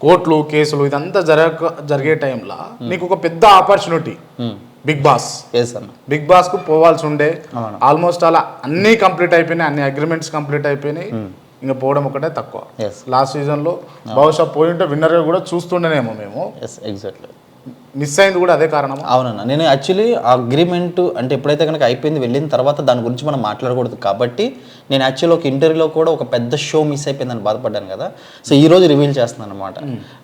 కోర్టులు కేసులు ఇదంతా జరిగే టైంలో నీకు ఒక పెద్ద opportunity Big Boss. Big Boss కు పోవాల్సి ఉండే ఆల్మోస్ట్ అలా అన్ని కంప్లీట్ అయిపోయినాయి, అన్ని అగ్రిమెంట్స్ కంప్లీట్ అయిపోయినాయి. ఇంకా పోవడం ఒకటే తక్కువ. లాస్ట్ సీజన్ లో బహుశా పోయి ఉంటే విన్నర్ కూడా చూస్తుండేనేమో మేము. ఎగ్జాక్ట్లీ మిస్ అయింది కూడా అదే కారణం. అవునన్నా, నేను యాక్చువల్లీ అగ్రిమెంట్ అంటే ఎప్పుడైతే కనుక అయిపోయింది వెళ్ళిన తర్వాత దాని గురించి మనం మాట్లాడకూడదు కాబట్టి నేను యాక్చువల్లీ ఒక ఇంటర్వ్యూలో కూడా ఒక పెద్ద షో మిస్ అయిపోయిందని బాధపడ్డాను కదా. సో ఈ రోజు రివీల్ చేస్తున్నాను అనమాట.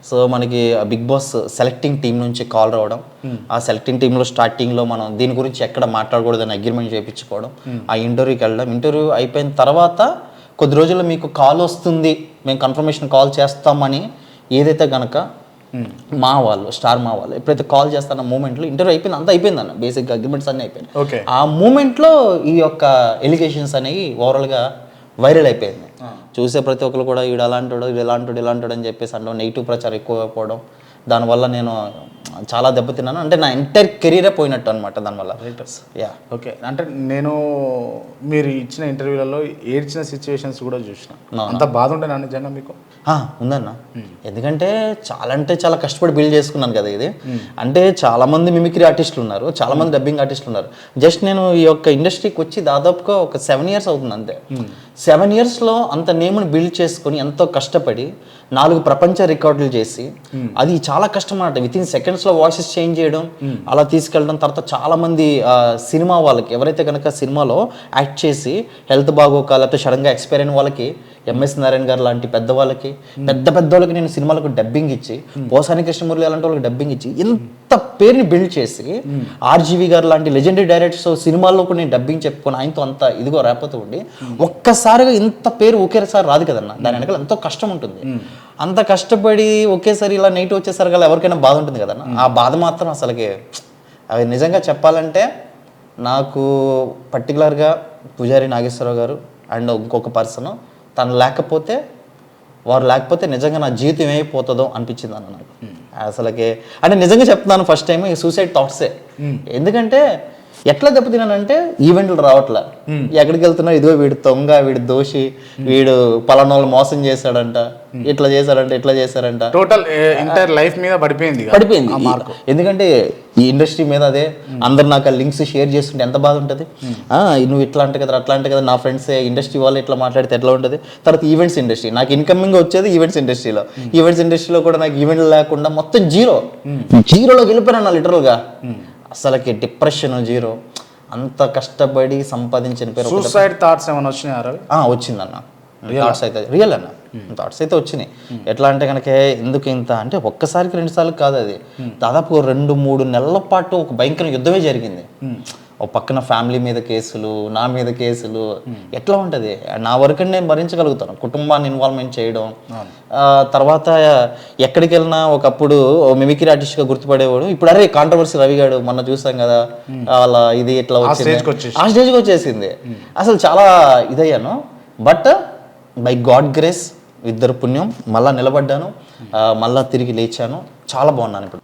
సో మనకి బిగ్ బాస్ సెలెక్టింగ్ టీం నుంచి కాల్ రావడం, ఆ సెలెక్టింగ్ టీంలో స్టార్టింగ్లో మనం దీని గురించి ఎక్కడ మాట్లాడకూడదని అగ్రిమెంట్ చేయించుకోవడం, ఆ ఇంటర్వ్యూకి వెళ్ళడం, ఇంటర్వ్యూ అయిపోయిన తర్వాత కొద్ది రోజుల్లో మీకు కాల్ వస్తుంది, మేము కన్ఫర్మేషన్ కాల్ చేస్తామని ఏదైతే కనుక మా వాళ్ళు స్టార్ మా వాళ్ళు ఎప్పుడైతే కాల్ చేస్తారన్న మూమెంట్లో ఇంటర్వ్యూ అయిపోయింది, అంతా అయిపోయింది అన్న, బేసిక్గా అగ్రిమెంట్స్ అన్నీ అయిపోయినాయి. ఆ మూమెంట్లో ఈ యొక్క ఎలిగేషన్స్ అనేవి ఓవరాల్గా వైరల్ అయిపోయింది. చూసే ప్రతి ఒక్కరు కూడా వీడు అలాంటాడు, ఇది ఇలాంటాడు అని చెప్పేసి అంటే నెగిటివ్ ప్రచారం ఎక్కువ అయిపోవడం, దానివల్ల నేను చాలా దెబ్బతిన్నాను. అంటే నా ఎంటైర్ కెరీరే పోయినట్టు అనమాట దానివల్ల. ఓకే, అంటే నేను మీరు ఇచ్చిన ఇంటర్వ్యూలలో ఏడ్చిన సిచ్యువేషన్స్ కూడా చూసిన. అంత బాధ ఉండేనా నిజంగా మీకు? ఉందన్న, ఎందుకంటే చాలా కష్టపడి బిల్డ్ చేసుకున్నాను కదా ఇది. అంటే చాలా మంది మిమిక్రీ ఆర్టిస్టులు ఉన్నారు, చాలా మంది డబ్బింగ్ ఆర్టిస్టులు ఉన్నారు. జస్ట్ నేను ఈ యొక్క ఇండస్ట్రీకి వచ్చి దాదాపుగా ఒక 7 years అవుతుంది అంతే. 7 yearsలో అంత నేమ్ని బిల్డ్ చేసుకుని ఎంతో కష్టపడి 4 ప్రపంచ రికార్డులు చేసి, అది చాలా కష్టం అన్నమాట. వితిన్ సెకండ్స్లో వాయిసెస్ చేంజ్ చేయడం, అలా తీసుకెళ్ళడం. తర్వాత చాలా మంది సినిమా వాళ్ళకి ఎవరైతే కనుక సినిమాలో యాక్ట్ చేసి హెల్త్ బాగోక లేకపోతే సడన్గా ఎక్స్పైర్ అయిన వాళ్ళకి, ఎంఎస్ నారాయణ గారు లాంటి పెద్దవాళ్ళకి, పెద్ద వాళ్ళకి నేను సినిమాలకు డబ్బింగ్ ఇచ్చి, పోసాని కృష్ణమురళి అలాంటి వాళ్ళకి డబ్బింగ్ ఇచ్చి ఇంత పేరుని బిల్డ్ చేసి, ఆర్జీవి గారు లాంటి లెజెండరీ డైరెక్టర్స్ సినిమాల్లో కూడా నేను డబ్బింగ్ చెప్పుకొని ఆయనతో అంత ఇదిగో రేపతో ఉండి ఒక్కసారిగా ఇంత పేరు ఒకేసారి రాదు కదన్న. దాని వెనకాల ఎంతో కష్టం ఉంటుంది. అంత కష్టపడి ఒకేసారి ఇలా నెగిటివ్ వచ్చేసరికి ఎవరికైనా బాధ ఉంటుంది కదన్న. ఆ బాధ మాత్రం అసలుకి అవి నిజంగా చెప్పాలంటే నాకు పర్టికులర్గా పూజారి నాగేశ్వరరావు గారు అండ్ ఇంకొక పర్సన్ వారు లేకపోతే నిజంగా నా జీవితం ఏమైపోతుందో అనిపించింది అన్న నాకు అసలుకి. అంటే నిజంగా చెప్తున్నాను, ఫస్ట్ టైం ఈ సూసైడ్ థాట్సే. ఎందుకంటే ఎట్లా దెబ్బతిన్నానంటే ఈవెంట్లు రావట్లే, ఎక్కడికి వెళ్తున్నా ఇదిగో వీడు దొంగ, వీడు దోషి, వీడు పలానా వాళ్ళు మోసం చేశాడంట, ఇట్లా చేశారంట. టోటల్ ఎంటైర్ లైఫ్ మీద పడిపోయింది. ఎందుకంటే ఈ ఇండస్ట్రీ మీద అదే అందరు నాకు ఆ లింక్స్ షేర్ చేస్తుంటే ఎంత బాధ ఉంటుంది. నువ్వు ఇట్లా అంటే కదా, అట్లా అంటే కదా, నా ఫ్రెండ్స్ ఇండస్ట్రీ వాళ్ళు ఇట్లా మాట్లాడితే ఎట్లా ఉంటుంది. తర్వాత ఈవెంట్స్ ఇండస్ట్రీ, నాకు ఇన్కమింగ్ వచ్చేది ఈవెంట్స్ ఇండస్ట్రీలో కూడా నాకు ఈవెంట్లు లేకుండా మొత్తం జీరోలోకి వెళ్ళిపోయినా లిటరల్గా. అసలుకి డిప్రెషన్ జీరో. అంత కష్టపడి సంపాదించిన పేరు. సూసైడ్ థాట్స్ ఏమైనా వచ్చినాయా? వచ్చిందన్న, థాట్స్ అయితే రియల్ అన్న, థాట్స్ అయితే వచ్చినాయి. ఎట్లా అంటే కనుక ఎందుకు ఇంత అంటే ఒక్కసారికి 2 సార్లు కాదు, అది దాదాపు 2-3 నెలల పాటు ఒక భయంకర యుద్ధమే జరిగింది. ఒక పక్కన ఫ్యామిలీ మీద కేసులు, నా మీద కేసులు, ఎట్లా ఉంటుంది. నా వరకు నేను భరించగలుగుతాను, కుటుంబాన్ని ఇన్వాల్వ్మెంట్ చేయడం. తర్వాత ఎక్కడికి వెళ్ళినా ఒకప్పుడు మిమిక్రీ ఆర్టిస్ట్గా గుర్తుపడేవాడు, ఇప్పుడు అరే కాంట్రవర్సీ రవిగాడు మొన్న చూసాం కదా, అలా ఇది ఇట్లా వచ్చింది, ఆ స్టేజ్కి వచ్చేసింది. అసలు చాలా ఇదయ్యాను. బట్ బై గాడ్ గ్రేస్, 2 పుణ్యం మళ్ళీ నిలబడ్డాను, మళ్ళీ తిరిగి లేచాను. చాలా బాగున్నాను ఇప్పుడు.